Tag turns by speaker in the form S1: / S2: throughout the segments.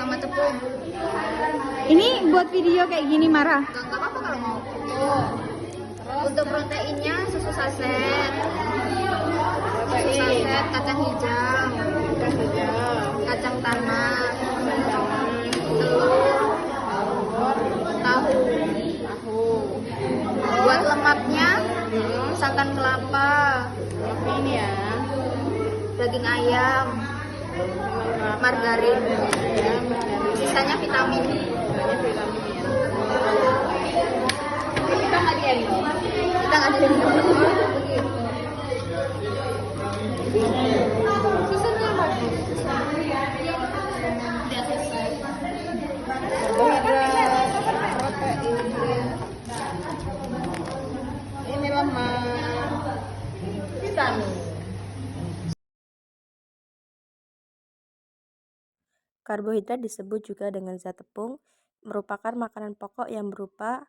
S1: sama tepung.
S2: Ini buat video kayak gini marah.
S1: Nggak apa-apa kalau mau. Untuk proteinnya susu saset, kacang hijau, kacang tanah, telur, tahu. Buat lemaknya santan kelapa,
S3: Ini ya.
S1: daging ayam, margarin, sisanya vitamin. Kita nggak diedit. Susunya bagus.
S3: Karbohidrat, protein, ini lemak, vitamin.
S4: Karbohidrat disebut juga dengan zat tepung, merupakan makanan pokok yang berupa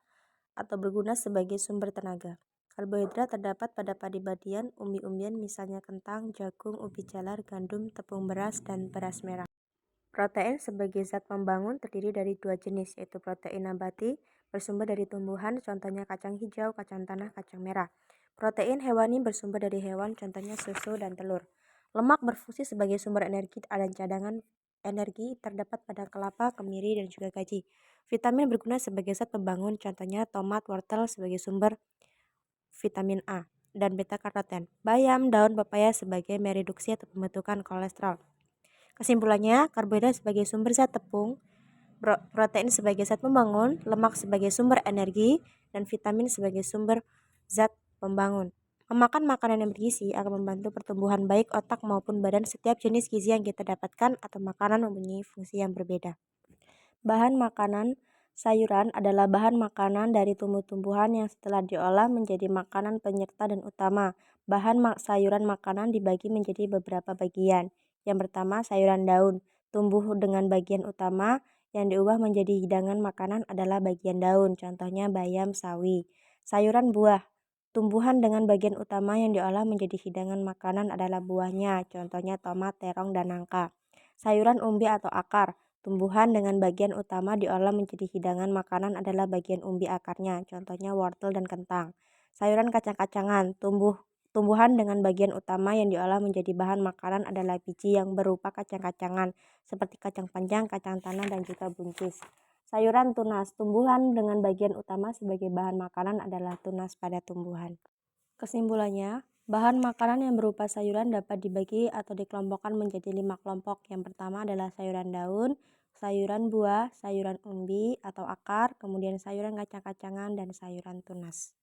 S4: atau berguna sebagai sumber tenaga. Karbohidrat terdapat pada padi-padian, umbi-umbian misalnya kentang, jagung, ubi jalar, gandum, tepung beras, dan beras merah. Protein sebagai zat pembangun terdiri dari dua jenis, yaitu protein nabati bersumber dari tumbuhan, contohnya kacang hijau, kacang tanah, kacang merah. Protein hewani bersumber dari hewan, contohnya susu dan telur. Lemak berfungsi sebagai sumber energi dan cadangan energi terdapat pada kelapa, kemiri, dan juga gaji. Vitamin berguna sebagai zat pembangun, contohnya tomat, wortel sebagai sumber vitamin A dan beta karoten. Bayam, daun pepaya sebagai mereduksi atau pembentukan kolesterol. Kesimpulannya, karbohidrat sebagai sumber zat tepung, protein sebagai zat pembangun, lemak sebagai sumber energi, dan vitamin sebagai sumber zat pembangun. Memakan makanan yang bergizi akan membantu pertumbuhan baik otak maupun badan. Setiap jenis gizi yang kita dapatkan atau makanan mempunyai fungsi yang berbeda. Bahan makanan sayuran adalah bahan makanan dari tumbuh-tumbuhan yang setelah diolah menjadi makanan penyerta dan utama. Bahan sayuran makanan dibagi menjadi beberapa bagian. Yang pertama, sayuran daun. Tumbuh dengan bagian utama yang diubah menjadi hidangan makanan adalah bagian daun, contohnya bayam, sawi. Sayuran buah. Tumbuhan dengan bagian utama yang diolah menjadi hidangan makanan adalah buahnya, contohnya tomat, terong, dan nangka. Sayuran umbi atau akar. Tumbuhan dengan bagian utama diolah menjadi hidangan makanan adalah bagian umbi akarnya, contohnya wortel dan kentang. Sayuran kacang-kacangan. Tumbuhan dengan bagian utama yang diolah menjadi bahan makanan adalah biji yang berupa kacang-kacangan, seperti kacang panjang, kacang tanah, dan juga buncis. Sayuran tunas. Tumbuhan dengan bagian utama sebagai bahan makanan adalah tunas pada tumbuhan. Kesimpulannya, bahan makanan yang berupa sayuran dapat dibagi atau dikelompokkan menjadi 5 kelompok. Yang pertama adalah sayuran daun, sayuran buah, sayuran umbi atau akar, kemudian sayuran kacang-kacangan, dan sayuran tunas.